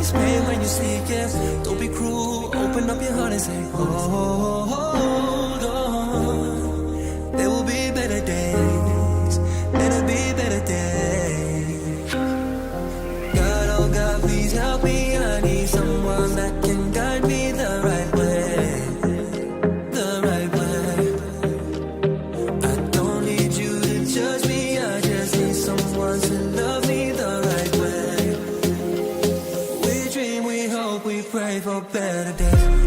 always pay when you see yes. Don't be cruel, open up your heart and say, hold on. There will be better days, there'll be better days. God, oh God, please help me. I need someone that can guide me the right way, the right way. I don't need you to judge me, I just need someone to love me the right way. We dream, we hope, we pray for better days.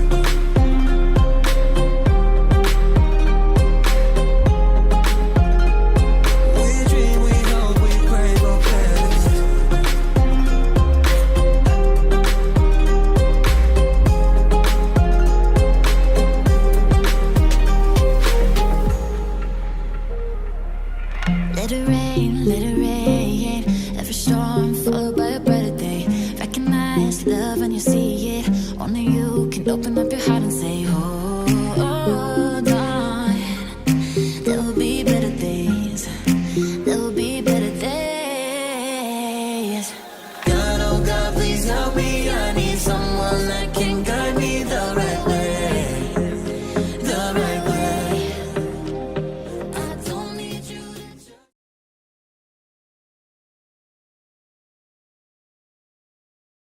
Let it rain, let it rain.